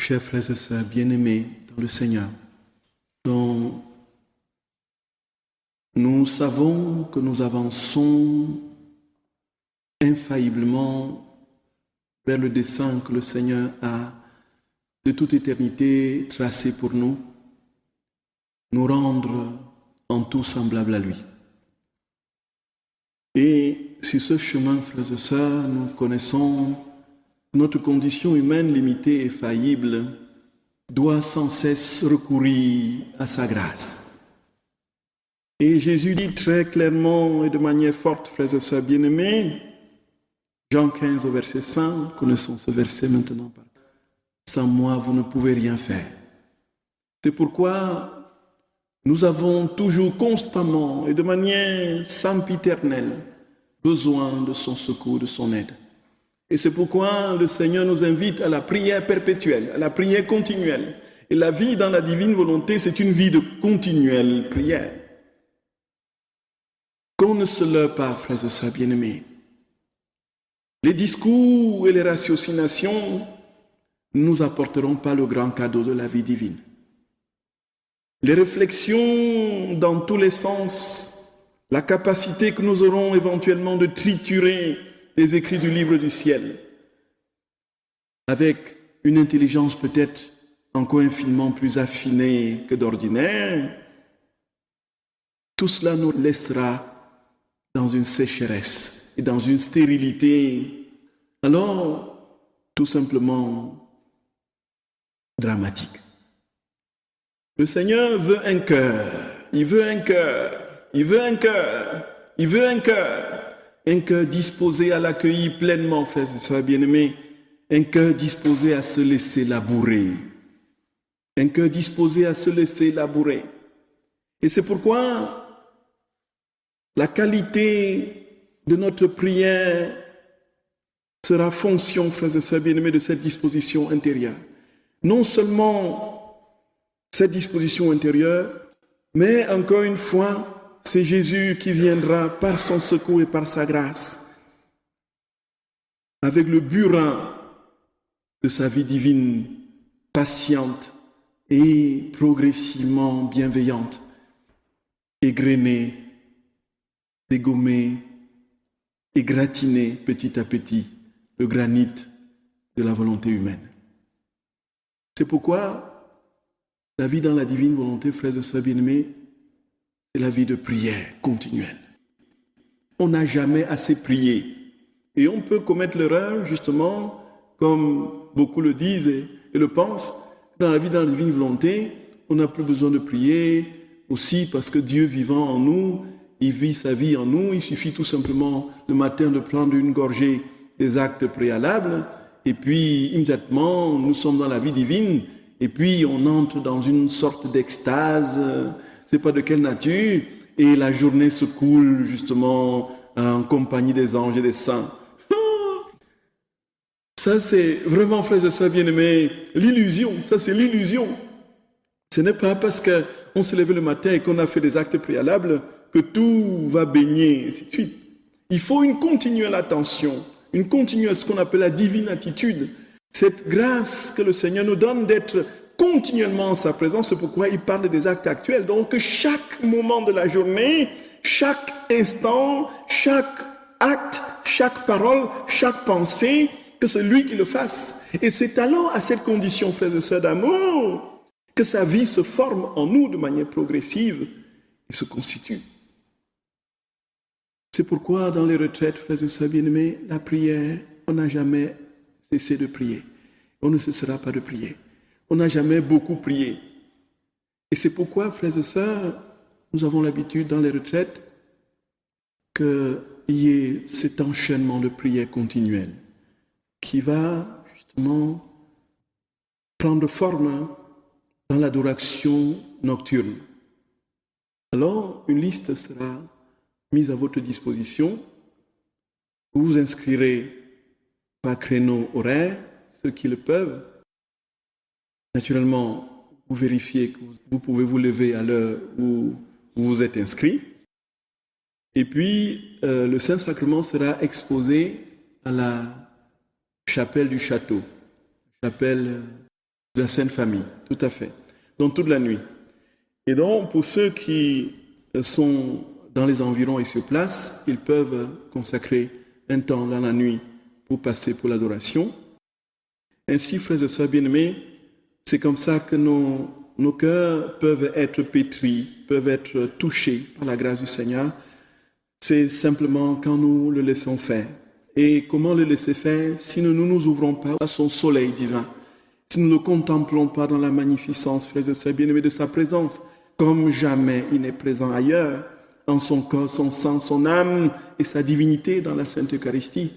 Chers frères et sœurs bien-aimés dans le Seigneur, dont nous savons que nous avançons infailliblement vers le dessein que le Seigneur a de toute éternité tracé pour nous, nous rendre en tout semblables à lui. Et sur ce chemin, frères et sœurs, nous connaissons notre condition humaine limitée et faillible doit sans cesse recourir à sa grâce. Et Jésus dit très clairement et de manière forte, frères et sœurs bien-aimés, Jean 15 au verset 5, connaissons ce verset maintenant par cœur. Sans moi, vous ne pouvez rien faire. C'est pourquoi nous avons toujours constamment et de manière sempiternelle besoin de son secours, de son aide. Et c'est pourquoi le Seigneur nous invite à la prière perpétuelle, à la prière continuelle. Et la vie dans la divine volonté, c'est une vie de continuelle prière. Qu'on ne se leurre pas, frères et sœurs bien-aimés. Les discours et les ratiocinations ne nous apporteront pas le grand cadeau de la vie divine. Les réflexions dans tous les sens, la capacité que nous aurons éventuellement de triturer les écrits du livre du ciel, avec une intelligence peut-être encore infiniment plus affinée que d'ordinaire, tout cela nous laissera dans une sécheresse et dans une stérilité, alors tout simplement dramatique. Le Seigneur veut un cœur, il veut un cœur, il veut un cœur, il veut un cœur disposé à l'accueillir pleinement, frères et sœurs bien-aimés, un cœur disposé à se laisser labourer, un cœur disposé à se laisser labourer. Et c'est pourquoi la qualité de notre prière sera fonction, frères et sœurs bien-aimés, de cette disposition intérieure. Non seulement cette disposition intérieure, mais encore une fois, c'est Jésus qui viendra par son secours et par sa grâce, avec le burin de sa vie divine, patiente et progressivement bienveillante, égrener, dégommer, égratigner petit à petit le granit de la volonté humaine. C'est pourquoi la vie dans la divine volonté, frères et sœurs bien-aimés, c'est la vie de prière continuelle. On n'a jamais assez prié. Et on peut commettre l'erreur, justement, comme beaucoup le disent et le pensent, dans la vie dans la divine volonté, on n'a plus besoin de prier, aussi parce que Dieu vivant en nous, il vit sa vie en nous, il suffit tout simplement le matin de prendre une gorgée des actes préalables, et puis immédiatement, nous sommes dans la vie divine, et puis on entre dans une sorte d'extase, c'est pas de quelle nature, et la journée se coule justement en compagnie des anges et des saints. Ça c'est vraiment, frères et sœurs bien-aimés, l'illusion, ça c'est l'illusion. Ce n'est pas parce qu'on s'est levé le matin et qu'on a fait des actes préalables que tout va baigner, et ainsi de suite. Il faut une continuelle attention, une continuelle, ce qu'on appelle la divine attitude, cette grâce que le Seigneur nous donne d'être continuellement en sa présence, c'est pourquoi il parle des actes actuels. Donc chaque moment de la journée, chaque instant, chaque acte, chaque parole, chaque pensée, que c'est lui qui le fasse. Et c'est alors à cette condition, frères et sœurs d'amour, que sa vie se forme en nous de manière progressive et se constitue. C'est pourquoi dans les retraites, frères et sœurs bien-aimés, la prière, on n'a jamais cessé de prier. On ne cessera pas de prier. On n'a jamais beaucoup prié. Et c'est pourquoi, frères et sœurs, nous avons l'habitude dans les retraites qu'il y ait cet enchaînement de prières continuelles qui va justement prendre forme dans l'adoration nocturne. Alors, une liste sera mise à votre disposition. Vous vous inscrirez par créneau horaire, ceux qui le peuvent. Naturellement, vous vérifiez que vous pouvez vous lever à l'heure où vous vous êtes inscrit. Et puis, le Saint-Sacrement sera exposé à la chapelle du château, chapelle de la Sainte Famille, tout à fait, donc toute la nuit. Et donc, pour ceux qui sont dans les environs et sur place, ils peuvent consacrer un temps dans la nuit pour passer pour l'adoration. Ainsi, frères et sœurs bien-aimés, c'est comme ça que nos cœurs peuvent être pétris, peuvent être touchés par la grâce du Seigneur. C'est simplement quand nous le laissons faire. Et comment le laisser faire si nous ne nous ouvrons pas à son soleil divin, si nous ne le contemplons pas dans la magnificence, frères et sœurs bien-aimés, de sa présence, comme jamais il n'est présent ailleurs, en son corps, son sang, son âme et sa divinité dans la Sainte Eucharistie.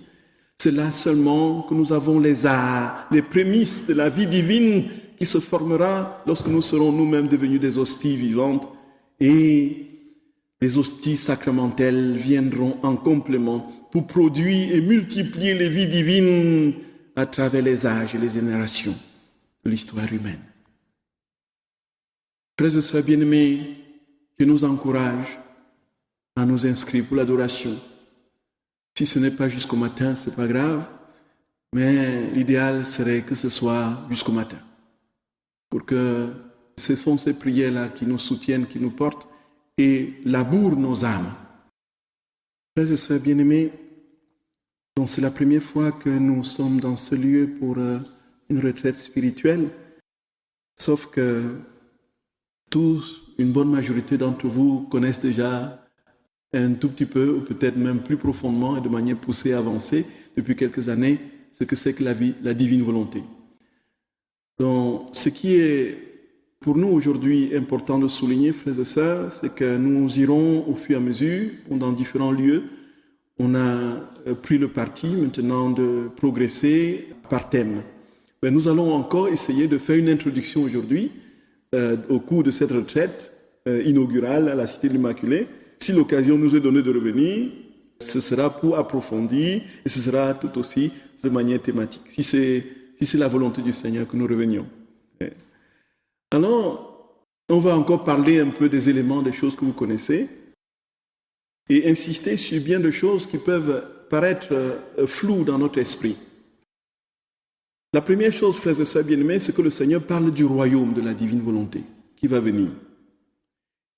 C'est là seulement que nous avons les arts, les prémices de la vie divine qui se formera lorsque nous serons nous-mêmes devenus des hosties vivantes et les hosties sacramentelles viendront en complément pour produire et multiplier les vies divines à travers les âges et les générations de l'histoire humaine. Frères et sœurs bien-aimés, je nous encourage à nous inscrire pour l'adoration. Si ce n'est pas jusqu'au matin, ce n'est pas grave, mais l'idéal serait que ce soit jusqu'au matin. Pour que ce sont ces prières-là qui nous soutiennent, qui nous portent et labourent nos âmes. Frères et sœurs bien-aimés, donc c'est la première fois que nous sommes dans ce lieu pour une retraite spirituelle, sauf que une bonne majorité d'entre vous connaissent déjà un tout petit peu, ou peut-être même plus profondément et de manière poussée et avancée depuis quelques années, ce que c'est que la divine volonté. Donc, ce qui est pour nous aujourd'hui important de souligner, frères et sœurs, c'est que nous irons au fur et à mesure, dans différents lieux. On a pris le parti maintenant de progresser par thème. Mais nous allons encore essayer de faire une introduction aujourd'hui au cours de cette retraite inaugurale à la Cité de l'Immaculée. Si l'occasion nous est donnée de revenir, ce sera pour approfondir et ce sera tout aussi de manière thématique. Si c'est la volonté du Seigneur que nous revenions. Alors, on va encore parler un peu des éléments, des choses que vous connaissez et insister sur bien de choses qui peuvent paraître floues dans notre esprit. La première chose, frères et sœurs bien-aimés, c'est que le Seigneur parle du royaume de la divine volonté qui va venir.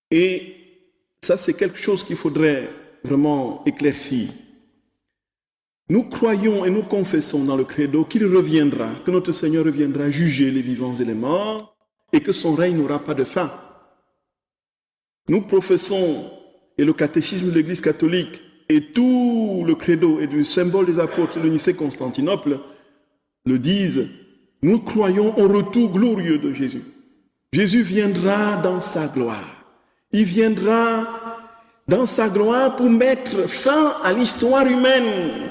Et ça, c'est quelque chose qu'il faudrait vraiment éclaircir. Nous croyons et nous confessons dans le credo qu'il reviendra, que notre Seigneur reviendra juger les vivants et les morts et que son règne n'aura pas de fin. Nous professons, et le catéchisme de l'Église catholique et tout le credo et du symbole des apôtres de Nicée-Constantinople le disent, nous croyons au retour glorieux de Jésus. Jésus viendra dans sa gloire. Il viendra dans sa gloire pour mettre fin à l'histoire humaine,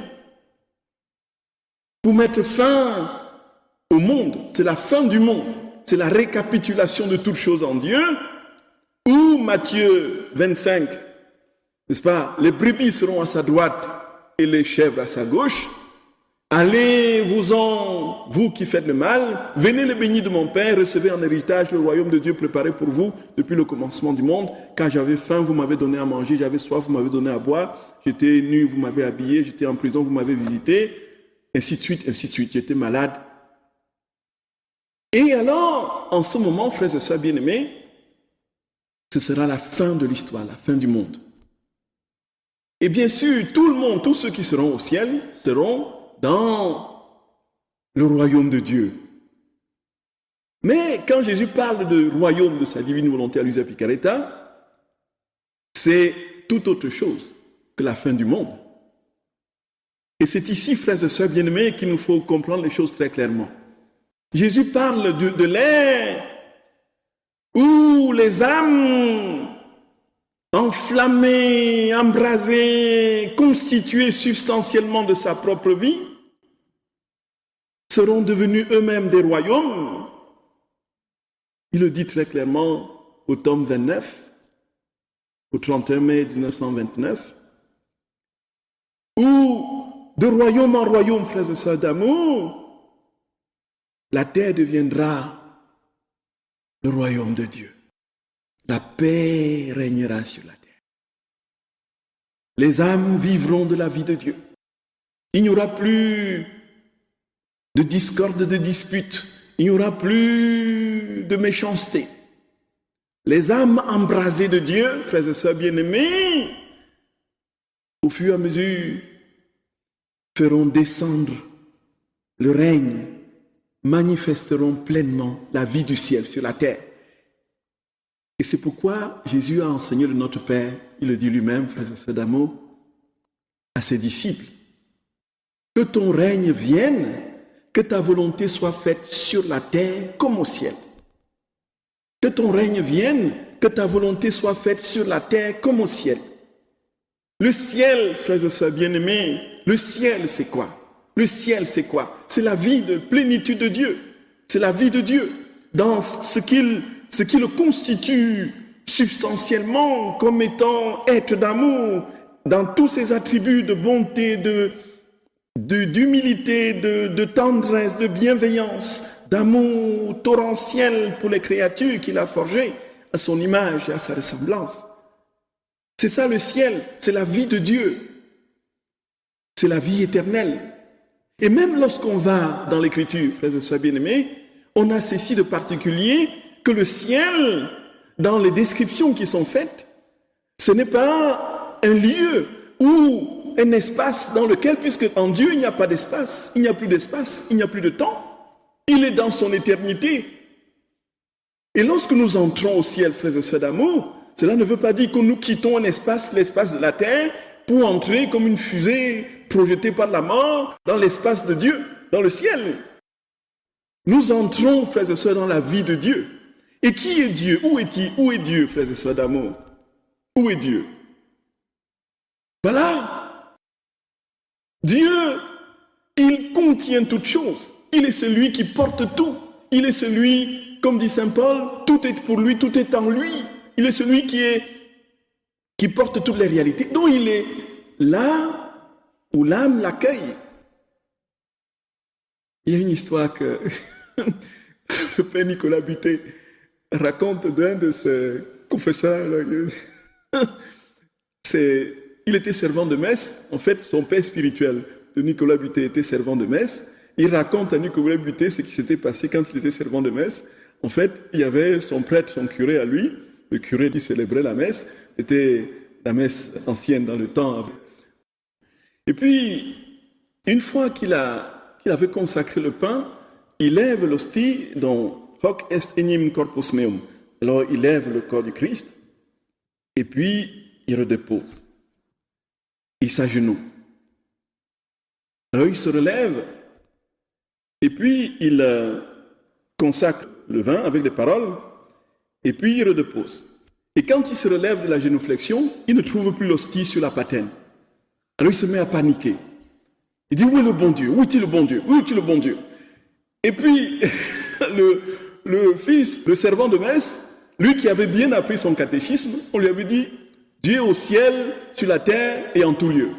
pour mettre fin au monde. C'est la fin du monde. C'est la récapitulation de toutes choses en Dieu, où Matthieu 25, n'est-ce pas, les brebis seront à sa droite et les chèvres à sa gauche. Allez-vous-en, vous qui faites le mal, venez les bénis de mon Père, recevez en héritage le royaume de Dieu préparé pour vous depuis le commencement du monde. Car j'avais faim, vous m'avez donné à manger, j'avais soif, vous m'avez donné à boire, j'étais nu, vous m'avez habillé, j'étais en prison, vous m'avez visité, ainsi de suite, j'étais malade. Et alors, en ce moment, frères et sœurs bien-aimés, ce sera la fin de l'histoire, la fin du monde. Et bien sûr, tout le monde, tous ceux qui seront au ciel, seront dans le royaume de Dieu. Mais quand Jésus parle du royaume de sa divine volonté à l'usa picareta, c'est tout autre chose que la fin du monde. Et c'est ici, frères et sœurs bien-aimés, qu'il nous faut comprendre les choses très clairement. Jésus parle de l'ère où les âmes enflammées, embrasées, constituées substantiellement de sa propre vie, seront devenus eux-mêmes des royaumes. Il le dit très clairement au tome 29, au 31 mai 1929, où de royaume en royaume, frères et sœurs d'amour, la terre deviendra le royaume de Dieu. La paix régnera sur la terre. Les âmes vivront de la vie de Dieu. Il n'y aura plus de discorde, de dispute. il n'y aura plus de méchanceté. Les âmes embrasées de Dieu, frères et sœurs bien-aimés, au fur et à mesure, feront descendre le règne, manifesteront pleinement la vie du ciel sur la terre. Et c'est pourquoi Jésus a enseigné de notre Père, il le dit lui-même, frères et sœurs d'amour, à ses disciples. Que ton règne vienne, que ta volonté soit faite sur la terre comme au ciel. Que ton règne vienne, que ta volonté soit faite sur la terre comme au ciel. Le ciel, frères et sœurs bien-aimés, le ciel c'est quoi? Le ciel c'est quoi? C'est la vie de plénitude de Dieu. C'est la vie de Dieu dans ce qu'il le constitue substantiellement comme étant être d'amour, dans tous ses attributs de bonté, d'humilité, de tendresse, de bienveillance, d'amour torrentiel pour les créatures qu'il a forgées à son image et à sa ressemblance. C'est ça le ciel, c'est la vie de Dieu, c'est la vie éternelle. Et même lorsqu'on va dans l'Écriture, frères et sœurs bien-aimés, on a ceci de particulier que le ciel, dans les descriptions qui sont faites, ce n'est pas un lieu ou un espace dans lequel, puisque en Dieu il n'y a pas d'espace, il n'y a plus d'espace, il n'y a plus de temps, il est dans son éternité. Et lorsque nous entrons au ciel, frères et sœurs d'amour, cela ne veut pas dire que nous quittons un espace, l'espace de la terre, pour entrer comme une fusée projetée par la mort dans l'espace de Dieu, dans le ciel. Nous entrons, frères et sœurs, dans la vie de Dieu. Et qui est Dieu? Où est Dieu, frères et sœurs d'amour? Où est Dieu? Voilà. Dieu, il contient toutes choses. Il est celui qui porte tout. Il est celui, comme dit saint Paul, tout est pour lui, tout est en lui. Il est celui qui porte toutes les réalités. Donc il est là où l'âme l'accueille. Il y a une histoire que le père Nicolas Butet raconte d'un de ses confesseurs. Il était servant de messe. En fait, son père spirituel de Nicolas Butet était servant de messe. Il raconte à Nicolas Butet ce qui s'était passé quand il était servant de messe. En fait, il y avait son prêtre, son curé à lui, le curé qui célébrait la messe. C'était la messe ancienne dans le temps. Et puis, une fois qu'il avait consacré le pain, il lève l'hostie dont hoc est enim corpus meum. Alors, il lève le corps du Christ et puis il redépose. Il s'agenouille. Alors, il se relève et puis il consacre le vin avec des paroles et puis il redépose. Et quand il se relève de la génuflexion, il ne trouve plus l'hostie sur la patène. Alors il se met à paniquer. Il dit, où est le bon Dieu? Où est-il le bon Dieu? Où est-il le bon Dieu? Et puis, le fils, le servant de messe, lui qui avait bien appris son catéchisme, on lui avait dit, Dieu est au ciel, sur la terre et en tout lieu.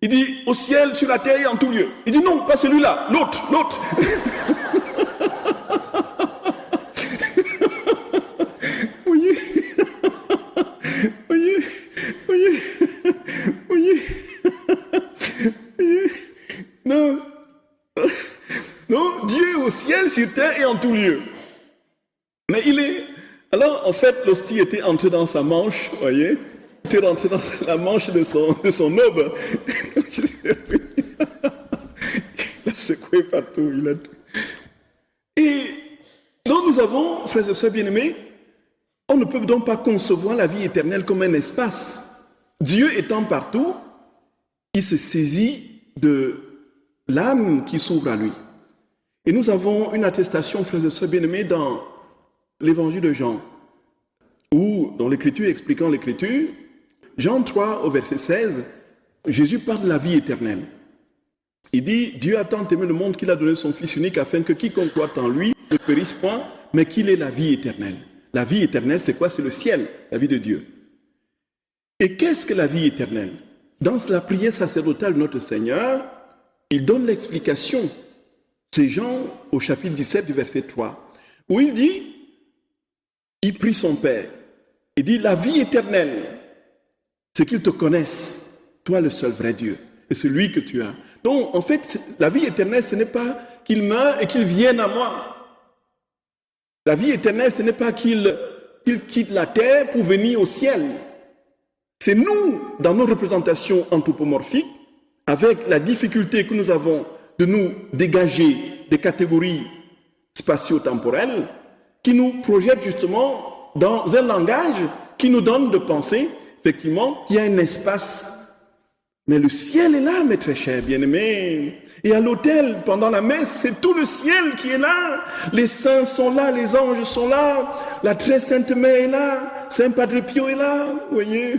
Il dit, au ciel, sur la terre et en tout lieu. Il dit, non, pas celui-là, l'autre. Non, Dieu est au ciel, sur terre et en tout lieu. Mais il est... Alors, en fait, l'hostie était entrée dans sa manche, voyez. Il était rentré dans la manche de son aube. Il a secoué partout. Et donc nous avons, frères et sœurs bien-aimés, on ne peut donc pas concevoir la vie éternelle comme un espace. Dieu étant partout, il se saisit de l'âme qui s'ouvre à lui. Et nous avons une attestation, frères et sœurs bien-aimés, dans l'évangile de Jean, où, dans l'écriture, expliquant l'écriture, Jean 3, au verset 16, Jésus parle de la vie éternelle. Il dit, Dieu a tant aimé le monde qu'il a donné son Fils unique afin que quiconque croit en lui ne périsse point, mais qu'il ait la vie éternelle. La vie éternelle, c'est quoi? C'est le ciel, la vie de Dieu. Et qu'est-ce que la vie éternelle? Dans la prière sacerdotale de notre Seigneur, il donne l'explication. C'est Jean au chapitre 17 du verset 3, où il dit, il prie son Père, il dit, la vie éternelle, c'est qu'ils te connaissent, toi le seul vrai Dieu, et celui que tu as. Donc, en fait, la vie éternelle, ce n'est pas qu'il meure et qu'il vienne à moi. La vie éternelle, ce n'est pas qu'il quitte la terre pour venir au ciel. C'est nous, dans nos représentations anthropomorphiques, avec la difficulté que nous avons de nous dégager des catégories spatio-temporelles, qui nous projettent justement dans un langage qui nous donne de penser, effectivement, qu'il y a un espace. Mais le ciel est là, mes très chers bien-aimés. Et à l'autel, pendant la messe, c'est tout le ciel qui est là. Les saints sont là, les anges sont là, la très sainte mère est là, Saint Padre Pio est là, vous voyez.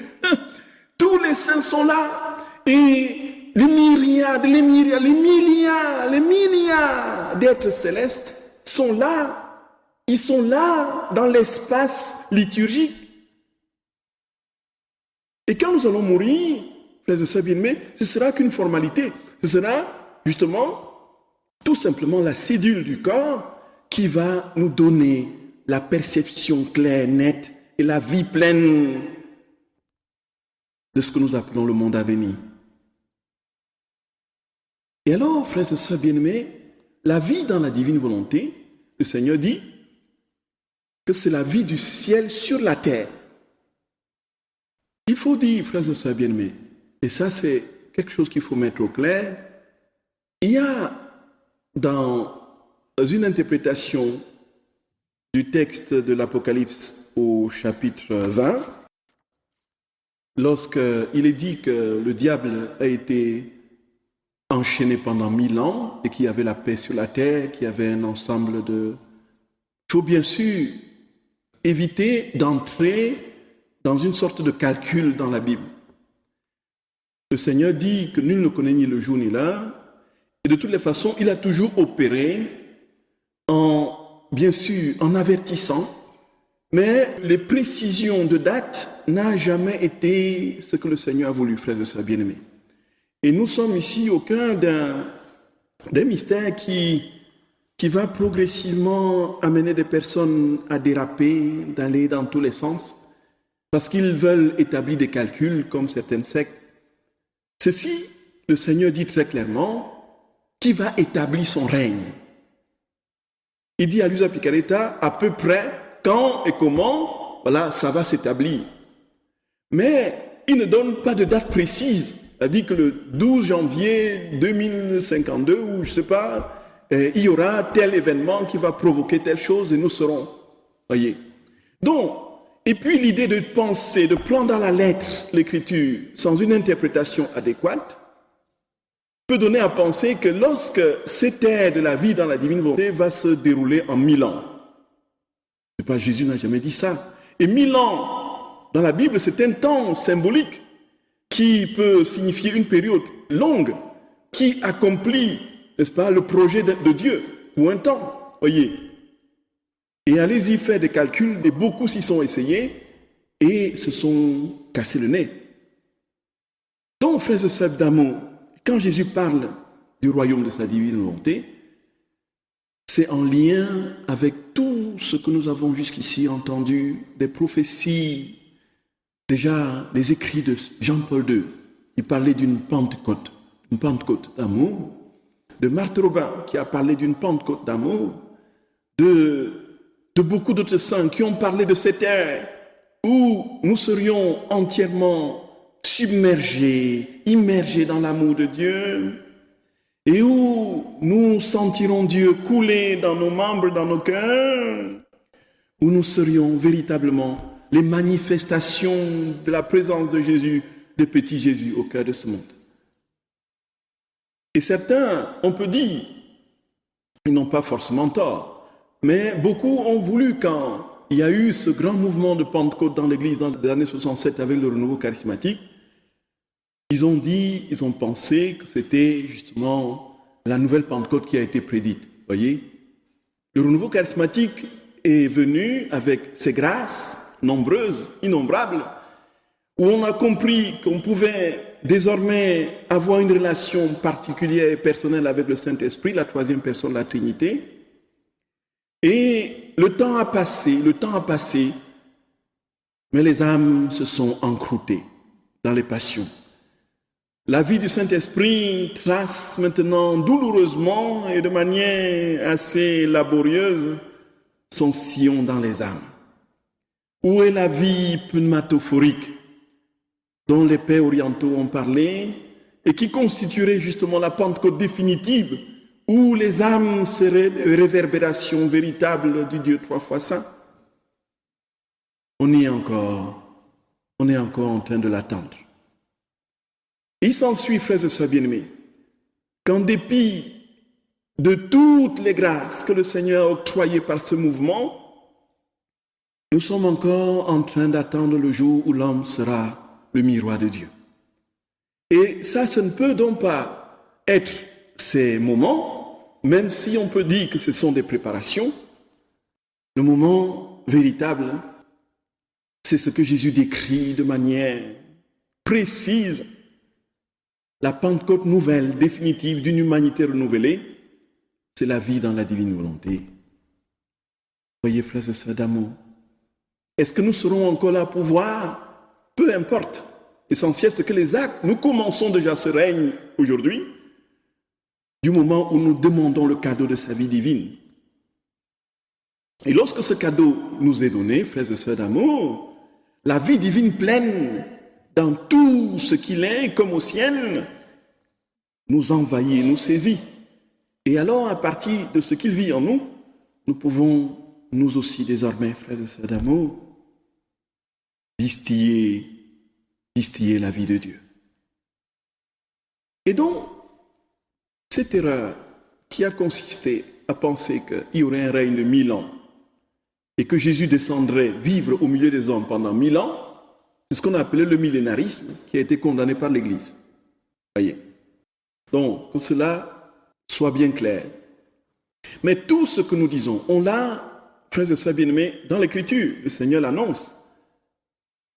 Tous les saints sont là. Et les milliards d'êtres célestes sont là. Ils sont là dans l'espace liturgique. Et quand nous allons mourir, frères et sœurs bien-aimés, ce sera qu'une formalité. Ce sera justement tout simplement la cédule du corps qui va nous donner la perception claire, nette et la vie pleine de ce que nous appelons le monde à venir. Et alors, frères et sœurs bien-aimés, la vie dans la divine volonté, le Seigneur dit que c'est la vie du ciel sur la terre. Il faut dire, frères et sœurs bien-aimés, et ça c'est quelque chose qu'il faut mettre au clair, il y a dans une interprétation du texte de l'Apocalypse au chapitre 20, lorsqu'il est dit que le diable a été enchaîné pendant 1000 ans et qu'il y avait la paix sur la terre, qu'il y avait un ensemble de... Il faut bien sûr éviter d'entrer dans une sorte de calcul dans la Bible. Le Seigneur dit que nul ne connaît ni le jour ni l'heure, et de toutes les façons, il a toujours opéré bien sûr, en avertissant, mais les précisions de date n'ont jamais été ce que le Seigneur a voulu, frères et sœurs bien-aimés. Et nous sommes ici au cœur d'un mystère qui va progressivement amener des personnes à déraper, d'aller dans tous les sens, parce qu'ils veulent établir des calculs comme certaines sectes. Ceci, le Seigneur dit très clairement, qui va établir son règne. Il dit à Luisa Picaretta à peu près quand et comment, voilà, ça va s'établir. Mais il ne donne pas de date précise. Il a dit que le 12 janvier 2052, ou je ne sais pas, il y aura tel événement qui va provoquer telle chose et nous serons. Voyez. Donc, et puis l'idée de penser, de prendre à la lettre l'écriture sans une interprétation adéquate, peut donner à penser que lorsque cette ère de la vie dans la divine volonté va se dérouler en 1000 ans. C'est pas, Jésus n'a jamais dit ça. Et 1000 ans, dans la Bible, c'est un temps symbolique qui peut signifier une période longue, qui accomplit, n'est-ce pas, le projet de Dieu pour un temps. Voyez. Et allez-y faire des calculs, et beaucoup s'y sont essayés et se sont cassés le nez. Donc, frères et sœurs d'amour, quand Jésus parle du royaume de sa divine volonté, c'est en lien avec tout ce que nous avons jusqu'ici entendu, des prophéties, déjà des écrits de Jean-Paul II. Il parlait d'une Pentecôte d'amour, de Marthe Robin qui a parlé d'une Pentecôte d'amour, de beaucoup d'autres saints qui ont parlé de cette ère où nous serions entièrement submergés, immergés dans l'amour de Dieu, et où nous sentirons Dieu couler dans nos membres, dans nos cœurs, où nous serions véritablement les manifestations de la présence de Jésus, de petit Jésus au cœur de ce monde. Et certains, on peut dire, ils n'ont pas forcément tort, mais beaucoup ont voulu, quand il y a eu ce grand mouvement de Pentecôte dans l'Église dans les années 67 avec le renouveau charismatique, ils ont pensé que c'était justement la nouvelle Pentecôte qui a été prédite. Voyez, le renouveau charismatique est venu avec ses grâces nombreuses, innombrables, où on a compris qu'on pouvait désormais avoir une relation particulière et personnelle avec le Saint-Esprit, la troisième personne de la Trinité. Et le temps a passé, mais les âmes se sont encroûtées dans les passions. La vie du Saint-Esprit trace maintenant douloureusement et de manière assez laborieuse son sillon dans les âmes? Où est la vie pneumatophorique dont les pères orientaux ont parlé et qui constituerait justement la Pentecôte définitive où les âmes seraient les réverbérations véritables du Dieu trois fois saint? On est encore en train de l'attendre. Il s'ensuit, frères et sœurs bien-aimés, qu'en dépit de toutes les grâces que le Seigneur a octroyées par ce mouvement, nous sommes encore en train d'attendre le jour où l'homme sera le miroir de Dieu. Et ça ne peut donc pas être ces moments, même si on peut dire que ce sont des préparations. Le moment véritable, c'est ce que Jésus décrit de manière précise. La Pentecôte nouvelle, définitive d'une humanité renouvelée, c'est la vie dans la divine volonté. Voyez, frères et sœurs d'amour, est-ce que nous serons encore là pour voir? Peu importe. L'essentiel, c'est que les actes, nous commençons déjà ce règne aujourd'hui, du moment où nous demandons le cadeau de sa vie divine. Et lorsque ce cadeau nous est donné, frères et sœurs d'amour, la vie divine pleine dans tout ce qu'il est, comme au ciel, nous envahit, nous saisit. Et alors, à partir de ce qu'il vit en nous, nous pouvons, nous aussi désormais, frères et sœurs d'amour, distiller la vie de Dieu. Et donc, cette erreur qui a consisté à penser qu'il y aurait un règne de 1000 ans et que Jésus descendrait vivre au milieu des hommes pendant 1000 ans, c'est ce qu'on a appelé le millénarisme qui a été condamné par l'Église. Voyez. Donc, que cela soit bien clair. Mais tout ce que nous disons, on l'a, frères et sœurs bien-aimés, dans l'Écriture. Le Seigneur l'annonce.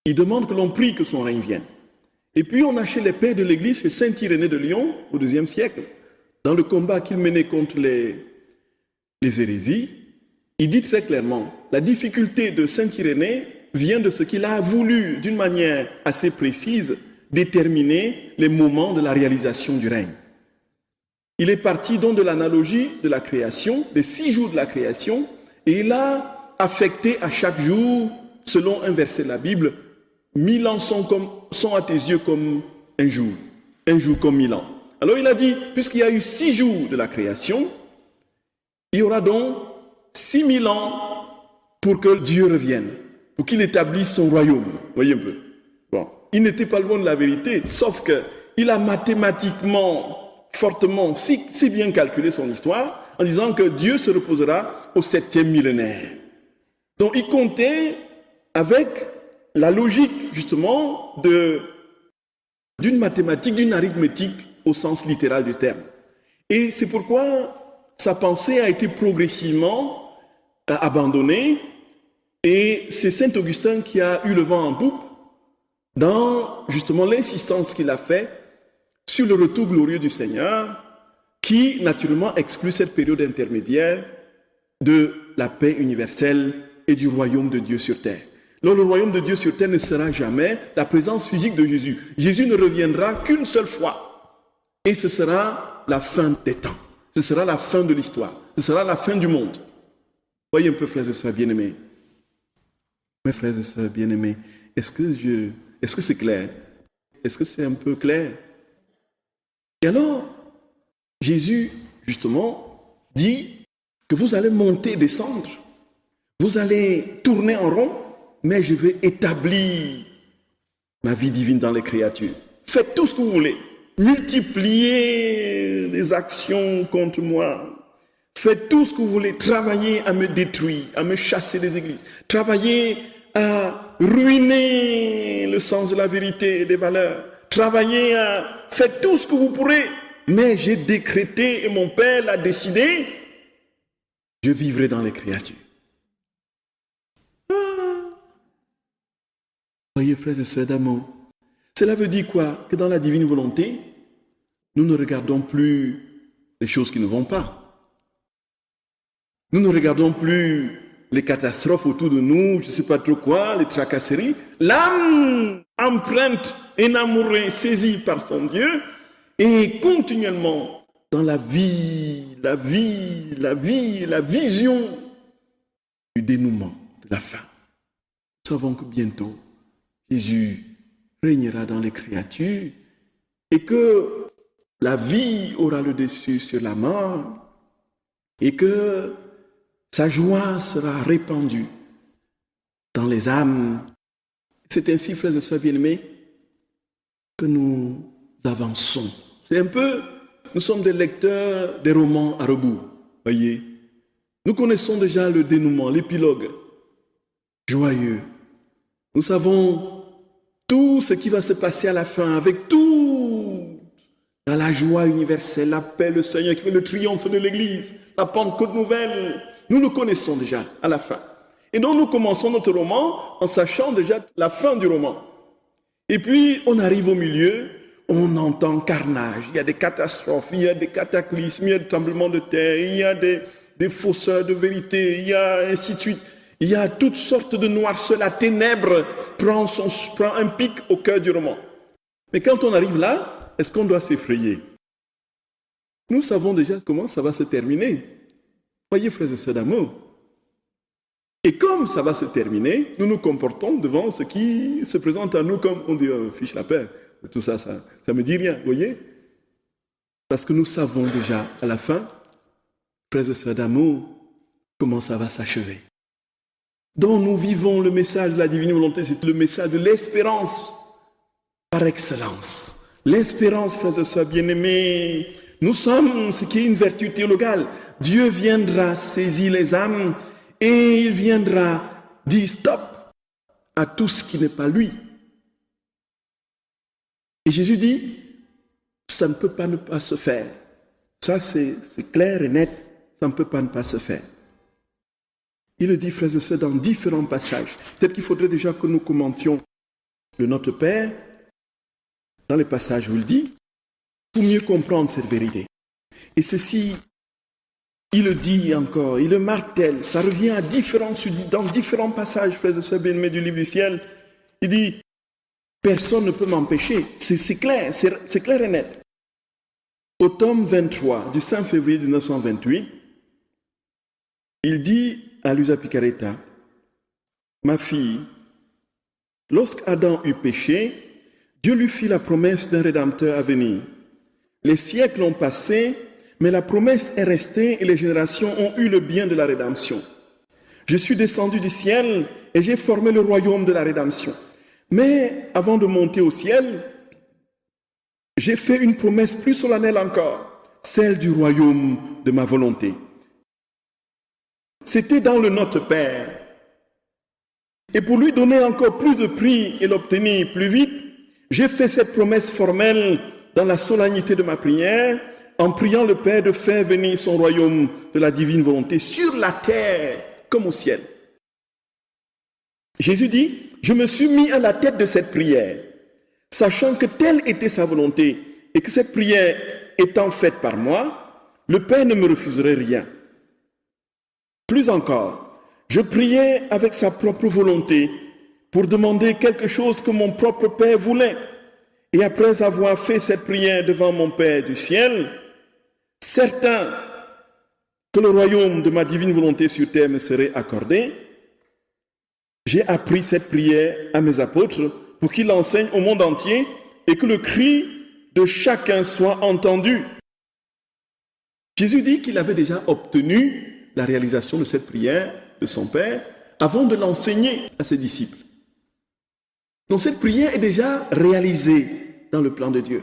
Il demande que l'on prie que son règne vienne. Et puis on a chez les pères de l'Église, chez saint Irénée de Lyon, au IIe siècle, dans le combat qu'il menait contre les hérésies, il dit très clairement, la difficulté de saint Irénée vient de ce qu'il a voulu, d'une manière assez précise, déterminer les moments de la réalisation du règne. Il est parti donc de l'analogie de la création, des 6 jours de la création, et il a affecté à chaque jour, selon un verset de la Bible, 1000 ans sont à tes yeux comme un jour comme 1000 ans. Alors il a dit, puisqu'il y a eu 6 jours de la création, il y aura donc 6000 ans pour que Dieu revienne, pour qu'il établisse son royaume. Voyez un peu. Bon, il n'était pas loin de la vérité, sauf qu'il a mathématiquement, fortement, si bien calculé son histoire, en disant que Dieu se reposera au 7e millénaire. Donc il comptait avec la logique, justement, d'une mathématique, d'une arithmétique au sens littéral du terme. Et c'est pourquoi sa pensée a été progressivement abandonnée, et c'est saint Augustin qui a eu le vent en poupe dans, justement, l'insistance qu'il a fait sur le retour glorieux du Seigneur, qui, naturellement, exclut cette période intermédiaire de la paix universelle et du royaume de Dieu sur terre. Alors, le royaume de Dieu sur terre ne sera jamais la présence physique de Jésus. Jésus ne reviendra qu'une seule fois. Et ce sera la fin des temps. Ce sera la fin de l'histoire. Ce sera la fin du monde. Voyez un peu, frères et sœurs bien-aimés. Mes frères et sœurs bien-aimés, est-ce que c'est clair? Est-ce que c'est un peu clair? Et alors, Jésus, justement, dit que vous allez monter, descendre. Vous allez tourner en rond, mais je vais établir ma vie divine dans les créatures. Faites tout ce que vous voulez. Multipliez les actions contre moi. Faites tout ce que vous voulez. Travaillez à me détruire, à me chasser des églises. Travaillez à ruiner le sens de la vérité et des valeurs. Travaillez à... Faites tout ce que vous pourrez. Mais j'ai décrété et mon Père l'a décidé. Je vivrai dans les créatures. Voyez, frères et sœurs d'amour, cela veut dire quoi? Que dans la divine volonté, nous ne regardons plus les choses qui ne vont pas. Nous ne regardons plus les catastrophes autour de nous, je ne sais pas trop quoi, les tracasseries. L'âme empreinte, énamourée, saisie par son Dieu, et continuellement dans la vie, la vision du dénouement, de la fin. Nous savons que bientôt, Jésus régnera dans les créatures et que la vie aura le dessus sur la mort et que sa joie sera répandue dans les âmes. C'est ainsi, frères et sœurs bien-aimés, que nous avançons. C'est un peu, nous sommes des lecteurs des romans à rebours, voyez. Nous connaissons déjà le dénouement, l'épilogue joyeux. Nous savons tout ce qui va se passer à la fin, avec tout, dans la joie universelle, la paix, le Seigneur qui fait le triomphe de l'Église, la Pentecôte nouvelle. Nous le connaissons déjà à la fin. Et donc nous commençons notre roman en sachant déjà la fin du roman. Et puis on arrive au milieu, on entend carnage, il y a des catastrophes, il y a des cataclysmes, il y a des tremblements de terre, il y a des fausseurs de vérité, il y a ainsi de suite. Il y a toutes sortes de noirceurs, la ténèbre prend un pic au cœur du roman. Mais quand on arrive là, est-ce qu'on doit s'effrayer? Nous savons déjà comment ça va se terminer. Voyez, frères et sœurs d'amour. Et comme ça va se terminer, nous nous comportons devant ce qui se présente à nous comme on dit, fiche la paix. Tout ça, ça me dit rien, voyez? Parce que nous savons déjà à la fin, frères et sœurs d'amour, comment ça va s'achever. Donc nous vivons le message de la divine volonté, c'est le message de l'espérance par excellence. L'espérance, frères et sœurs bien-aimés, nous sommes ce qui est une vertu théologale. Dieu viendra saisir les âmes et il viendra dire stop à tout ce qui n'est pas lui. Et Jésus dit, ça ne peut pas ne pas se faire. Ça c'est clair et net, ça ne peut pas ne pas se faire. Il le dit, frères et sœurs, dans différents passages. Peut-être qu'il faudrait déjà que nous commentions le Notre Père, dans les passages où il dit, pour mieux comprendre cette vérité. Et ceci, il le dit encore, il le martèle, ça revient à dans différents passages, frères et sœurs bien-aimés du livre du ciel. Il dit, personne ne peut m'empêcher. C'est clair, c'est clair et net. Au tome 23 du 5 février 1928, il dit à Luisa Picaretta, ma fille, lorsqu'Adam eut péché, Dieu lui fit la promesse d'un Rédempteur à venir. Les siècles ont passé, mais la promesse est restée et les générations ont eu le bien de la rédemption. Je suis descendu du ciel et j'ai formé le royaume de la rédemption. Mais avant de monter au ciel, j'ai fait une promesse plus solennelle encore, celle du royaume de ma volonté. C'était dans le Notre Père. Et pour lui donner encore plus de prix et l'obtenir plus vite, j'ai fait cette promesse formelle dans la solennité de ma prière, en priant le Père de faire venir son royaume de la divine volonté sur la terre comme au ciel. Jésus dit, je me suis mis à la tête de cette prière, sachant que telle était sa volonté et que cette prière étant faite par moi, le Père ne me refuserait rien. Plus encore, je priais avec sa propre volonté pour demander quelque chose que mon propre Père voulait. Et après avoir fait cette prière devant mon Père du ciel, certain que le royaume de ma divine volonté sur terre me serait accordé, j'ai appris cette prière à mes apôtres pour qu'ils l'enseignent au monde entier et que le cri de chacun soit entendu. Jésus dit qu'il avait déjà obtenu la réalisation de cette prière de son Père avant de l'enseigner à ses disciples. Donc cette prière est déjà réalisée dans le plan de Dieu.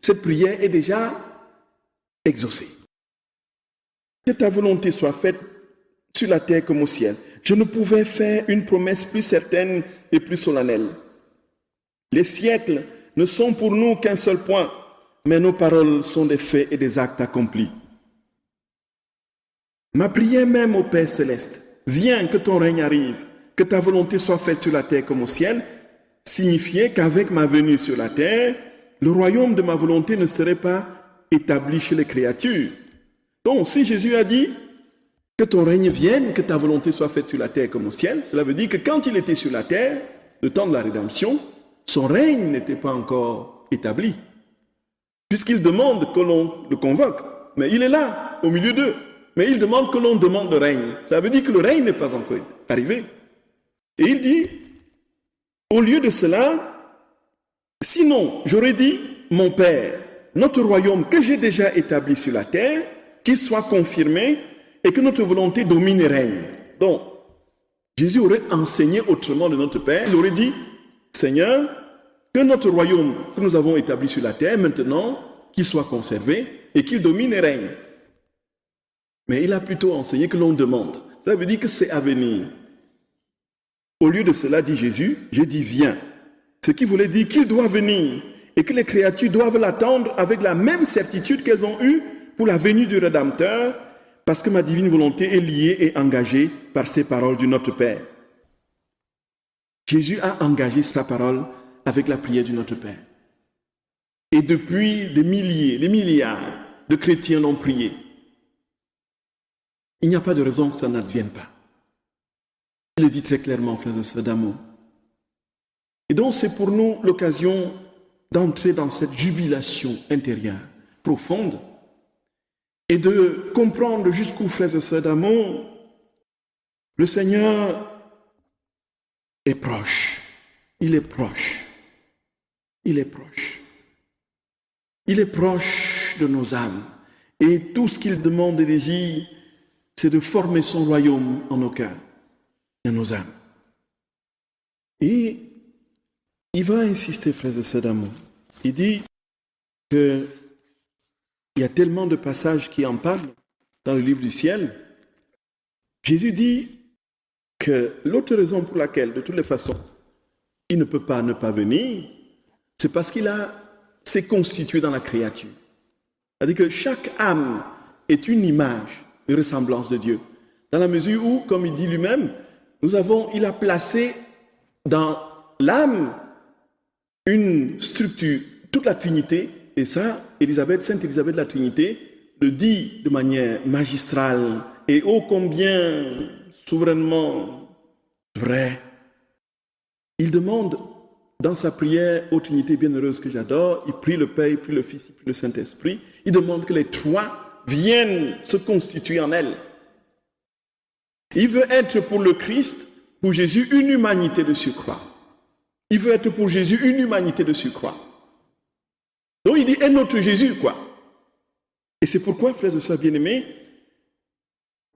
Cette prière est déjà exaucée. Que ta volonté soit faite sur la terre comme au ciel. Je ne pouvais faire une promesse plus certaine et plus solennelle. Les siècles ne sont pour nous qu'un seul point, mais nos paroles sont des faits et des actes accomplis. Ma prière même au Père céleste, viens que ton règne arrive, que ta volonté soit faite sur la terre comme au ciel, signifiait qu'avec ma venue sur la terre, le royaume de ma volonté ne serait pas établi chez les créatures. Donc, si Jésus a dit que ton règne vienne, que ta volonté soit faite sur la terre comme au ciel, cela veut dire que quand il était sur la terre, le temps de la rédemption, son règne n'était pas encore établi. Puisqu'il demande que l'on le convoque. Mais il est là, au milieu d'eux. mais il demande que l'on demande le règne. Ça veut dire que le règne n'est pas encore arrivé. Et il dit, au lieu de cela, sinon, j'aurais dit, mon Père, notre royaume que j'ai déjà établi sur la terre, qu'il soit confirmé et que notre volonté domine et règne. Donc, Jésus aurait enseigné autrement de notre Père. Il aurait dit, Seigneur, que notre royaume que nous avons établi sur la terre, maintenant, qu'il soit conservé et qu'il domine et règne. Mais il a plutôt enseigné que l'on demande. Ça veut dire que c'est à venir. Au lieu de cela, dit Jésus, je dis viens. Ce qui voulait dire qu'il doit venir et que les créatures doivent l'attendre avec la même certitude qu'elles ont eue pour la venue du Rédempteur, parce que ma divine volonté est liée et engagée par ces paroles du Notre Père. Jésus a engagé sa parole avec la prière du Notre Père. Et depuis des milliers, des milliards de chrétiens l'ont prié. Il n'y a pas de raison que ça n'advienne pas. Il le dit très clairement, frères et sœurs d'amour. Et donc c'est pour nous l'occasion d'entrer dans cette jubilation intérieure profonde et de comprendre jusqu'où, frères et sœurs d'amour, le Seigneur est proche. Il est proche. Il est proche. Il est proche de nos âmes. Et tout ce qu'il demande et désire, c'est de former son royaume en nos cœurs, en nos âmes. Et il va insister, frères et sœurs d'amour. Il dit qu'il y a tellement de passages qui en parlent dans le livre du ciel. Jésus dit que l'autre raison pour laquelle, de toutes les façons, il ne peut pas ne pas venir, c'est parce qu'il s'est constitué dans la créature. C'est-à-dire que chaque âme est une image, une ressemblance de Dieu. Dans la mesure où, comme il dit lui-même, il a placé dans l'âme une structure, toute la Trinité, et ça, Sainte Élisabeth de la Trinité le dit de manière magistrale et ô combien souverainement vrai. Il demande dans sa prière aux Trinités bienheureuses que j'adore, il prie le Père, il prie le Fils, il prie le Saint-Esprit, il demande que les trois viennent se constituer en elle. Il veut être pour le Christ, pour Jésus, une humanité de surcroît. Il veut être pour Jésus une humanité de surcroît. Donc il dit, est notre Jésus, quoi. Et c'est pourquoi, frères et sœurs bien-aimés,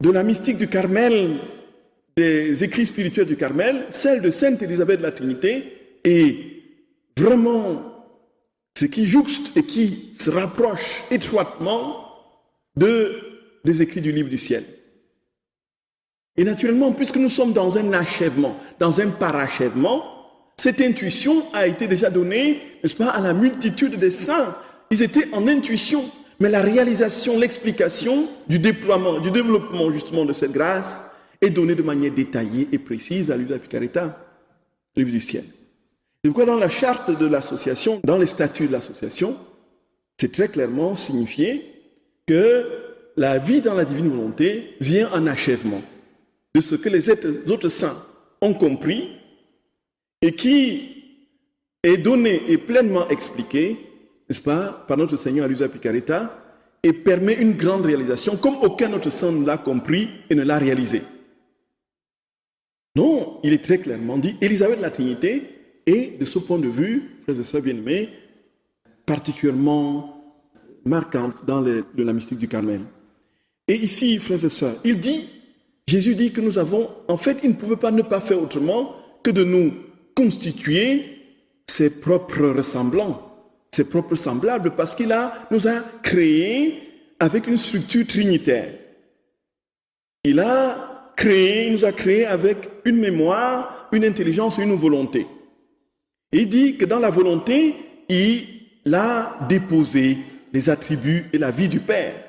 de la mystique du Carmel, des écrits spirituels du Carmel, celle de Sainte Élisabeth de la Trinité est vraiment ce qui jouxte et qui se rapproche étroitement des écrits du livre du ciel. Et naturellement, puisque nous sommes dans un achèvement, dans un parachèvement, cette intuition a été déjà donnée, n'est-ce pas, à la multitude des saints. Ils étaient en intuition, mais la réalisation, l'explication du déploiement, du développement justement de cette grâce est donnée de manière détaillée et précise à l'Usa Picaretta, le livre du ciel. C'est pourquoi dans la charte de l'association, dans les statuts de l'association, c'est très clairement signifié que la vie dans la divine volonté vient en achèvement de ce que les autres saints ont compris et qui est donné et pleinement expliqué, n'est-ce pas, par notre Seigneur à l'Usa Picaretta, et permet une grande réalisation comme aucun autre saint ne l'a compris et ne l'a réalisé. Non, il est très clairement dit, Élisabeth de la Trinité est, de ce point de vue, frères et sœurs bien-aimés, particulièrement marquante dans la mystique du Carmel. Et ici, frères et sœurs, Jésus dit que nous avons, en fait, il ne pouvait pas ne pas faire autrement que de nous constituer ses propres ressemblants, ses propres semblables, parce qu'il nous a créés avec une structure trinitaire. Il nous a créés avec une mémoire, une intelligence et une volonté. Et il dit que dans la volonté, il a déposé les attributs et la vie du Père.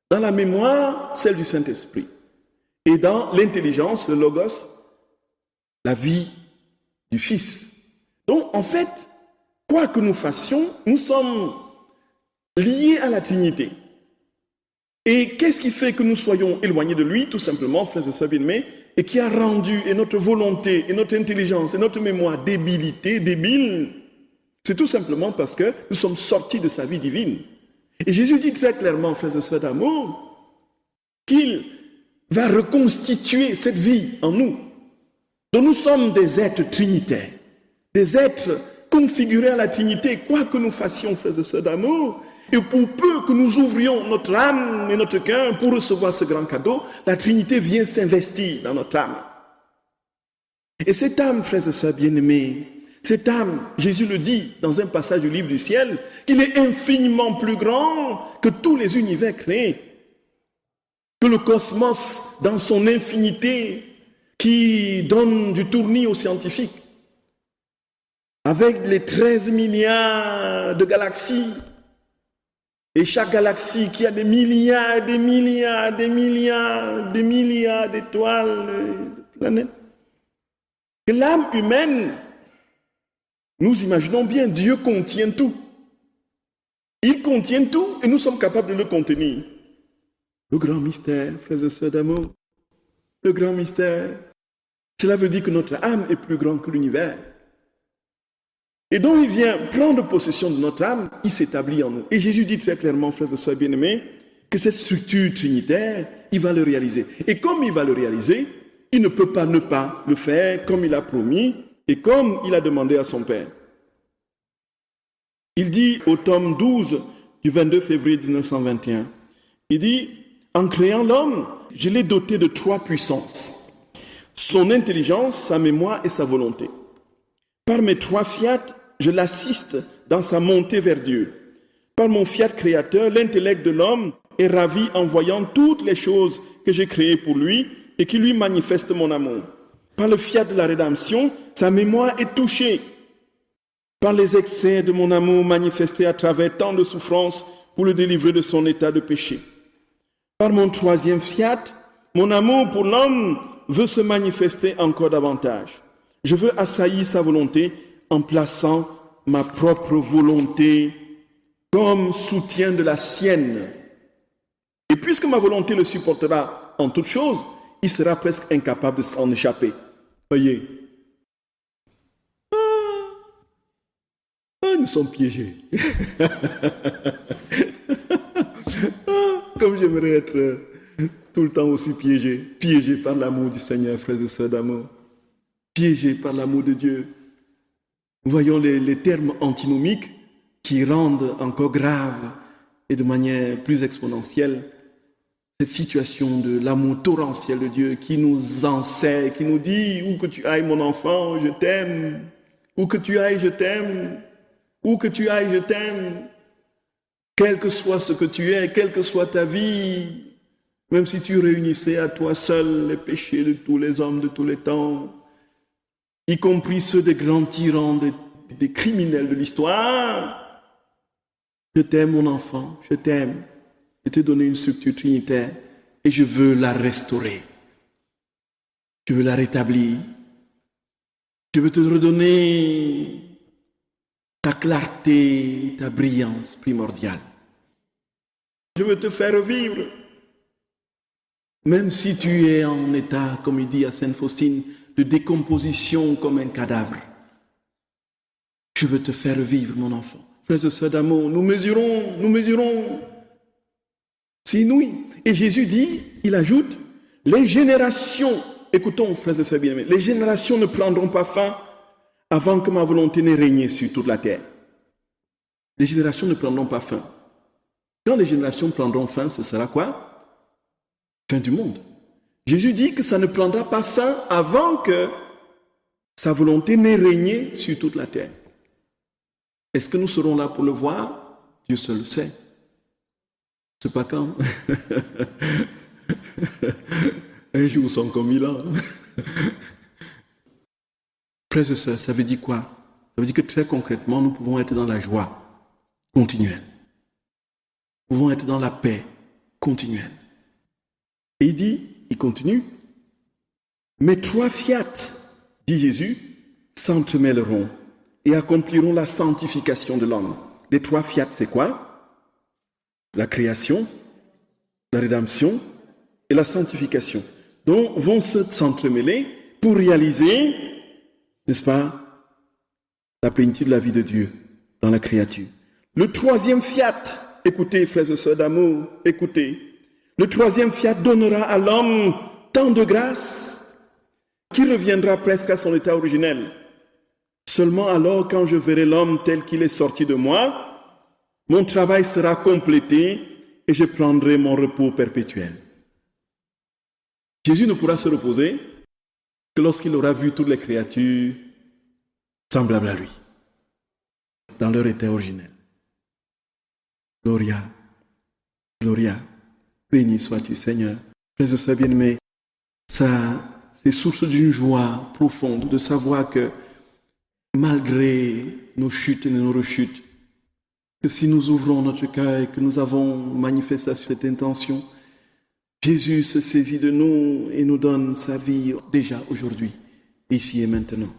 Dans la mémoire, celle du Saint-Esprit. Et dans l'intelligence, le logos, la vie du Fils. Donc, en fait, quoi que nous fassions, nous sommes liés à la Trinité. Et qu'est-ce qui fait que nous soyons éloignés de lui, tout simplement, frères et sœurs bien-aimés, et qui a rendu et notre volonté, et notre intelligence, et notre mémoire débiles, c'est tout simplement parce que nous sommes sortis de sa vie divine. Et Jésus dit très clairement, frères et sœurs d'amour, qu'il va reconstituer cette vie en nous. Donc nous sommes des êtres trinitaires, des êtres configurés à la Trinité, quoi que nous fassions, frères et sœurs d'amour, et pour peu que nous ouvrions notre âme et notre cœur pour recevoir ce grand cadeau, la Trinité vient s'investir dans notre âme. Et cette âme, frères et sœurs bien-aimés, cette âme, Jésus le dit dans un passage du livre du ciel, qu'il est infiniment plus grand que tous les univers créés, que le cosmos dans son infinité qui donne du tournis aux scientifiques, avec les 13 milliards de galaxies, et chaque galaxie qui a des milliards, des milliards, des milliards, des milliards d'étoiles, de planètes. Et l'âme humaine, nous imaginons bien, Dieu contient tout. Il contient tout et nous sommes capables de le contenir. Le grand mystère, frères et sœurs d'amour, le grand mystère, cela veut dire que notre âme est plus grande que l'univers. Et donc il vient prendre possession de notre âme, il s'établit en nous. Et Jésus dit très clairement, frères et sœurs bien-aimés, que cette structure trinitaire, il va le réaliser. Et comme il va le réaliser, il ne peut pas ne pas le faire comme il a promis et comme il a demandé à son Père. Il dit au tome 12 du 22 février 1921, il dit, en créant l'homme, je l'ai doté de 3 puissances. Son intelligence, sa mémoire et sa volonté. Par mes 3 fiat, je l'assiste dans sa montée vers Dieu. Par mon fiat créateur, l'intellect de l'homme est ravi en voyant toutes les choses que j'ai créées pour lui et qui lui manifestent mon amour. Par le fiat de la rédemption, sa mémoire est touchée. Par les excès de mon amour manifestés à travers tant de souffrances pour le délivrer de son état de péché. Par mon 3e fiat, mon amour pour l'homme veut se manifester encore davantage. Je veux assaillir sa volonté en plaçant ma propre volonté comme soutien de la sienne. Et puisque ma volonté le supportera en toutes choses, il sera presque incapable de s'en échapper. Voyez. Nous sommes piégés. Comme j'aimerais être tout le temps aussi piégé par l'amour du Seigneur, frères et sœurs d'amour. Piégé par l'amour de Dieu. Nous voyons les termes antinomiques qui rendent encore grave et de manière plus exponentielle cette situation de l'amour torrentiel de Dieu qui nous enseigne, qui nous dit « Où que tu ailles mon enfant, je t'aime. Où que tu ailles, je t'aime. Où que tu ailles, je t'aime. Quel que soit ce que tu es, quelle que soit ta vie, même si tu réunissais à toi seul les péchés de tous les hommes de tous les temps, y compris ceux des grands tyrans, des criminels de l'histoire. Je t'aime, mon enfant, je t'aime. Je t'ai donné une structure trinitaire et je veux la restaurer. Je veux la rétablir. Je veux te redonner ta clarté, ta brillance primordiale. Je veux te faire vivre. Même si tu es en état, comme il dit à Sainte Faustine, de décomposition comme un cadavre. Je veux te faire vivre, mon enfant. Frères et sœurs d'amour, nous mesurons. C'est inouï. Et Jésus dit, il ajoute, les générations, écoutons, frères et sœurs bien-aimés, les générations ne prendront pas fin avant que ma volonté n'ait régné sur toute la terre. Les générations ne prendront pas fin. Quand les générations prendront fin, ce sera quoi? Fin du monde. Jésus dit que ça ne prendra pas fin avant que sa volonté n'ait régné sur toute la terre. Est-ce que nous serons là pour le voir? Dieu seul le sait. Je ne sais pas quand. Un jour sont comme 1000 ans. Frères et sœurs, ça veut dire quoi? Ça veut dire que très concrètement, nous pouvons être dans la joie continuelle. Nous pouvons être dans la paix continuelle. Et il continue, mes 3 fiat, dit Jésus, s'entremêleront et accompliront la sanctification de l'homme. Les 3 fiat, c'est quoi? La création, la rédemption et la sanctification. Donc, vont s'entremêler pour réaliser, n'est-ce pas, la plénitude de la vie de Dieu dans la créature. Le 3e fiat, écoutez, frères et sœurs d'amour, écoutez, Le troisième fiat donnera à l'homme tant de grâce qu'il reviendra presque à son état originel. Seulement alors, quand je verrai l'homme tel qu'il est sorti de moi, mon travail sera complété et je prendrai mon repos perpétuel. Jésus ne pourra se reposer que lorsqu'il aura vu toutes les créatures semblables à lui, dans leur état originel. Gloria, Gloria, béni sois-tu Seigneur. Frères et sœurs bien-aimés, c'est source d'une joie profonde de savoir que malgré nos chutes et nos rechutes, que si nous ouvrons notre cœur et que nous avons manifesté cette intention, Jésus se saisit de nous et nous donne sa vie déjà aujourd'hui, ici et maintenant.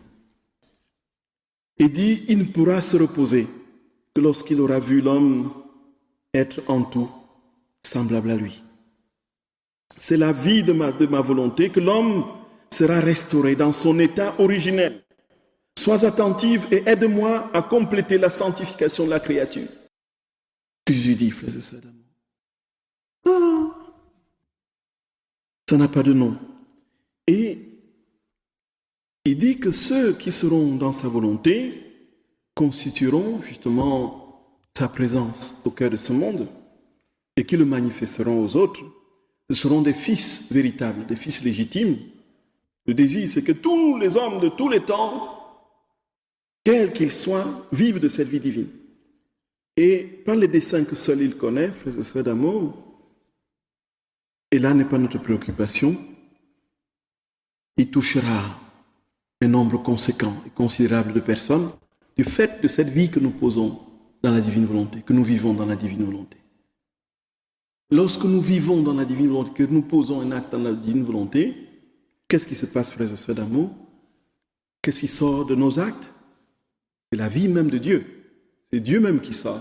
Et dit, il ne pourra se reposer que lorsqu'il aura vu l'homme être en tout semblable à lui. C'est la vie de ma volonté que l'homme sera restauré dans son état originel. Sois attentive et aide-moi à compléter la sanctification de la créature. Jésus dit, frères et sœurs d'amour. Ça n'a pas de nom. Et il dit que ceux qui seront dans sa volonté constitueront justement sa présence au cœur de ce monde et qui le manifesteront aux autres. Ce seront des fils véritables, des fils légitimes. Le désir, c'est que tous les hommes de tous les temps, quels qu'ils soient, vivent de cette vie divine. Et par les desseins que seul il connaît, frères et sœurs d'amour, et là n'est pas notre préoccupation, il touchera un nombre conséquent et considérable de personnes du fait de cette vie que nous posons dans la divine volonté, que nous vivons dans la divine volonté. Lorsque nous vivons dans la divine volonté, que nous posons un acte dans la divine volonté, qu'est-ce qui se passe, frères et sœurs d'amour? Qu'est-ce qui sort de nos actes? C'est la vie même de Dieu. C'est Dieu même qui sort.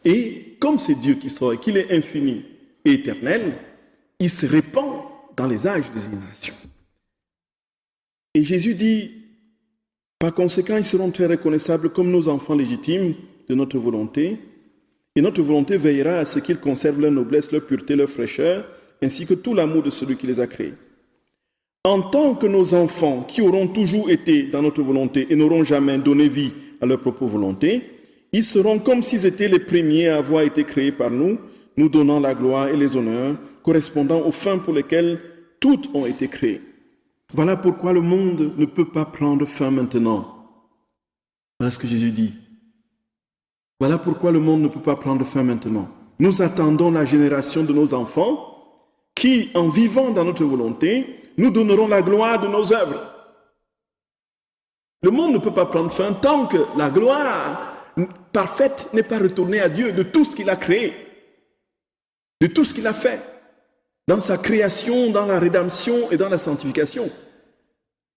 Et comme c'est Dieu qui sort et qu'il est infini et éternel, il se répand dans les âges des générations. Et Jésus dit, par conséquent, ils seront très reconnaissables comme nos enfants légitimes de notre volonté. Et notre volonté veillera à ce qu'ils conservent leur noblesse, leur pureté, leur fraîcheur, ainsi que tout l'amour de celui qui les a créés. En tant que nos enfants, qui auront toujours été dans notre volonté et n'auront jamais donné vie à leur propre volonté, ils seront comme s'ils étaient les premiers à avoir été créés par nous, nous donnant la gloire et les honneurs correspondant aux fins pour lesquelles toutes ont été créées. Voilà pourquoi le monde ne peut pas prendre fin maintenant. Voilà ce que Jésus dit. Voilà pourquoi le monde ne peut pas prendre fin maintenant. Nous attendons la génération de nos enfants qui, en vivant dans notre volonté, nous donneront la gloire de nos œuvres. Le monde ne peut pas prendre fin tant que la gloire parfaite n'est pas retournée à Dieu de tout ce qu'il a créé, de tout ce qu'il a fait, dans sa création, dans la rédemption et dans la sanctification.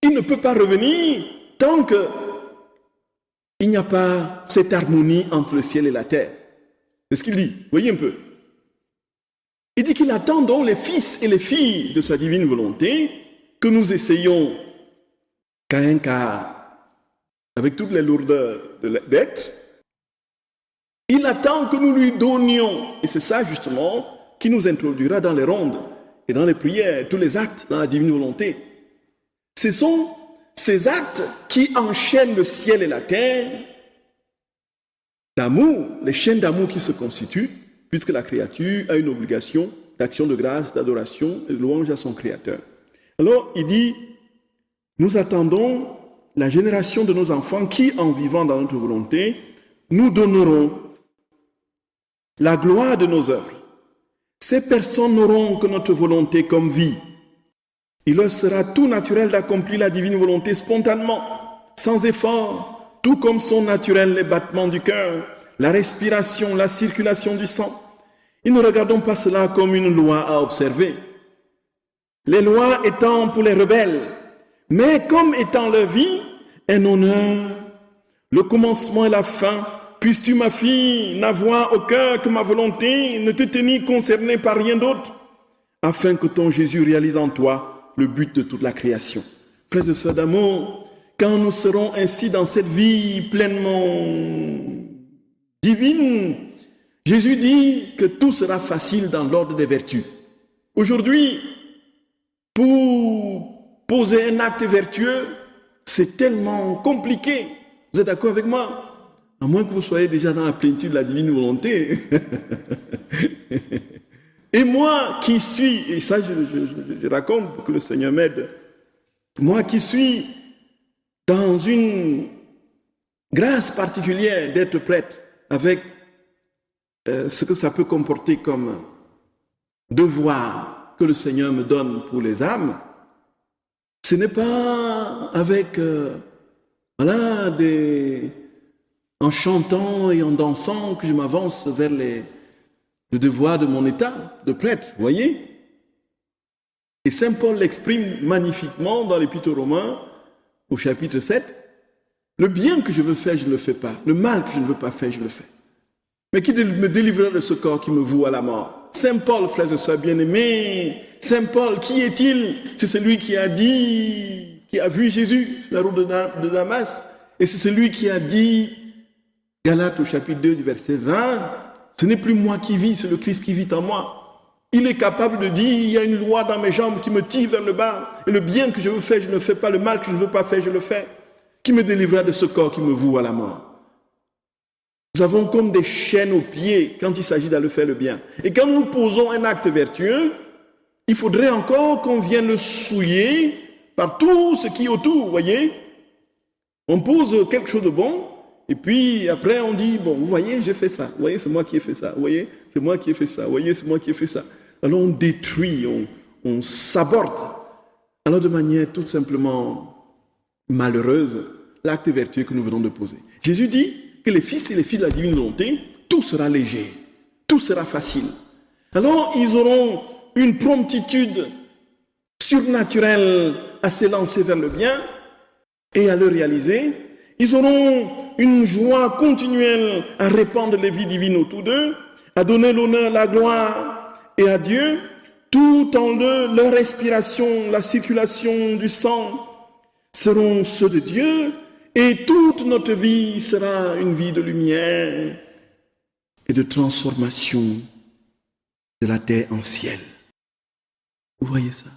Il ne peut pas revenir tant qu'il n'y a pas cette harmonie entre le ciel et la terre. C'est ce qu'il dit. Voyez un peu. Il dit qu'il attend donc les fils et les filles de sa divine volonté que nous essayons, qu'à un quart, avec toutes les lourdeurs d'être. Il attend que nous lui donnions. Et c'est ça justement qui nous introduira dans les rondes et dans les prières, tous les actes dans la divine volonté. Ce sont ces actes qui enchaînent le ciel et la terre d'amour, les chaînes d'amour qui se constituent, puisque la créature a une obligation d'action de grâce, d'adoration et de louange à son Créateur. Alors, il dit, nous attendons la génération de nos enfants qui, en vivant dans notre volonté, nous donneront la gloire de nos œuvres. Ces personnes n'auront que notre volonté comme vie. Il leur sera tout naturel d'accomplir la divine volonté spontanément, sans effort, tout comme sont naturels les battements du cœur, la respiration, la circulation du sang. Et ne regardons pas cela comme une loi à observer. Les lois étant pour les rebelles, mais comme étant leur vie, un honneur, le commencement et la fin. Puisses-tu, ma fille, n'avoir au cœur que ma volonté, ne te tenir concernée par rien d'autre, afin que ton Jésus réalise en toi le but de toute la création. Frères et sœurs d'amour, quand nous serons ainsi dans cette vie pleinement divine, Jésus dit que tout sera facile dans l'ordre des vertus. Aujourd'hui, pour poser un acte vertueux, c'est tellement compliqué. Vous êtes d'accord avec moi? À moins que vous soyez déjà dans la plénitude de la divine volonté. Et moi qui suis, et ça je raconte pour que le Seigneur m'aide, moi qui suis dans une grâce particulière d'être prêtre avec ce que ça peut comporter comme devoir que le Seigneur me donne pour les âmes, ce n'est pas avec voilà, en chantant et en dansant que je m'avance vers le devoir de mon état de prêtre, voyez? Et Saint Paul l'exprime magnifiquement dans l'Épître aux Romains, au chapitre 7. Le bien que je veux faire, je ne le fais pas. Le mal que je ne veux pas faire, je le fais. Mais qui me délivrera de ce corps qui me voue à la mort? Saint Paul, frères et sœurs bien-aimés, Saint Paul, qui est-il? C'est celui qui a dit, qui a vu Jésus sur la route de Damas. Et c'est celui qui a dit, Galates au chapitre 2 du verset 20, ce n'est plus moi qui vis, c'est le Christ qui vit en moi. Il est capable de dire, il y a une loi dans mes jambes qui me tire vers le bas. Et le bien que je veux faire, je ne le fais pas. Le mal que je ne veux pas faire, je le fais. Qui me délivrera de ce corps qui me voue à la mort? Nous avons comme des chaînes aux pieds quand il s'agit d'aller faire le bien. Et quand nous posons un acte vertueux, il faudrait encore qu'on vienne le souiller par tout ce qui est autour, vous voyez? On pose quelque chose de bon, et puis après on dit, bon, vous voyez, j'ai fait ça. Vous voyez, c'est moi qui ai fait ça. Vous voyez, c'est moi qui ai fait ça. Vous voyez, c'est moi qui ai fait ça. Alors on détruit, on saborde. Alors de manière tout simplement malheureuse, l'acte vertueux que nous venons de poser. Jésus dit que les fils et les filles de la divine volonté, tout sera léger, tout sera facile. Alors ils auront une promptitude surnaturelle à se lancer vers le bien et à le réaliser. Ils auront une joie continuelle à répandre les vies divines autour d'eux, à donner l'honneur, la gloire et à Dieu, tout en leur respiration, la circulation du sang seront ceux de Dieu, et toute notre vie sera une vie de lumière et de transformation de la terre en ciel. Vous voyez ça?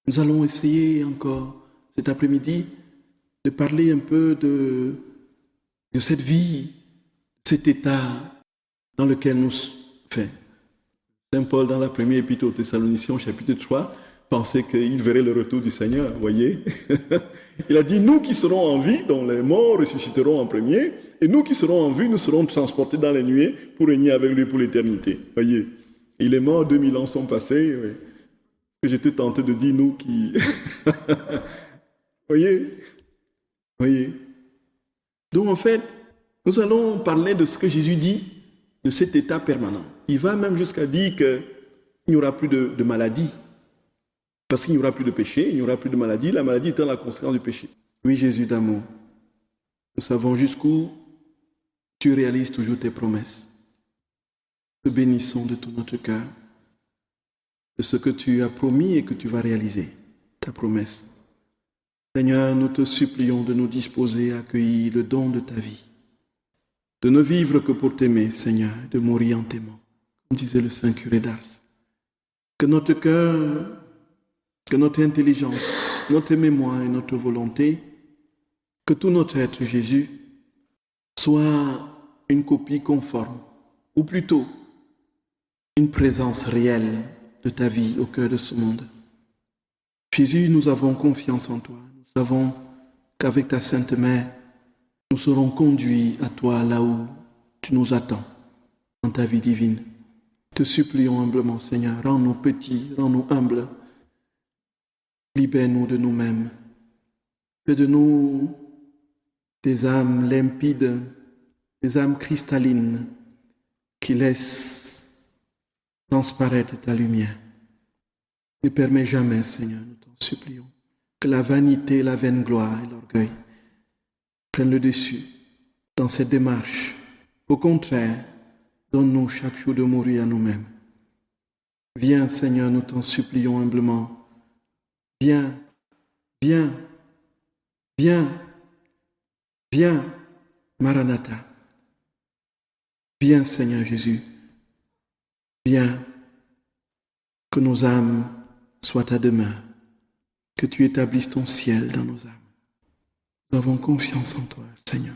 Nous allons essayer encore cet après-midi de parler un peu de cette vie, cet état dans lequel nous sommes. Saint Paul, dans la première épître aux Thessaloniciens, chapitre 3, pensait qu'il verrait le retour du Seigneur, voyez. Il a dit, nous qui serons en vie, dont les morts ressusciteront en premier, et nous qui serons en vie, nous serons transportés dans les nuées pour régner avec lui pour l'éternité, voyez. Il est mort, 2000 ans sont passés, oui. J'étais tenté de dire, nous qui... voyez. Donc en fait, nous allons parler de ce que Jésus dit, de cet état permanent. Il va même jusqu'à dire qu'il n'y aura plus de maladie. Parce qu'il n'y aura plus de péché, il n'y aura plus de maladie. La maladie étant la conséquence du péché. Oui, Jésus d'amour, nous savons jusqu'où tu réalises toujours tes promesses. Te bénissons de tout notre cœur, de ce que tu as promis et que tu vas réaliser, ta promesse. Seigneur, nous te supplions de nous disposer à accueillir le don de ta vie, de ne vivre que pour t'aimer, Seigneur, de mourir en t'aimant, comme disait le Saint curé d'Ars. Que notre cœur, que notre intelligence, notre mémoire et notre volonté, que tout notre être, Jésus, soit une copie conforme, ou plutôt une présence réelle de ta vie au cœur de ce monde. Jésus, nous avons confiance en toi. Nous savons qu'avec ta Sainte Mère, nous serons conduits à toi là où tu nous attends, dans ta vie divine. Te supplions humblement, Seigneur, rends-nous petits, rends-nous humbles, libère-nous de nous-mêmes, fais de nous des âmes limpides, des âmes cristallines qui laissent transparaître ta lumière. Ne permets jamais, Seigneur, nous t'en supplions, que la vanité, la vaine gloire et l'orgueil prennent le dessus dans cette démarche. Au contraire, donne-nous chaque jour de mourir à nous-mêmes. Viens, Seigneur, nous t'en supplions humblement. Viens, viens, viens, viens, Maranatha. Viens, Seigneur Jésus. Viens. que nos âmes soient à demain, que tu établisses ton ciel dans nos âmes. Nous avons confiance en toi, Seigneur.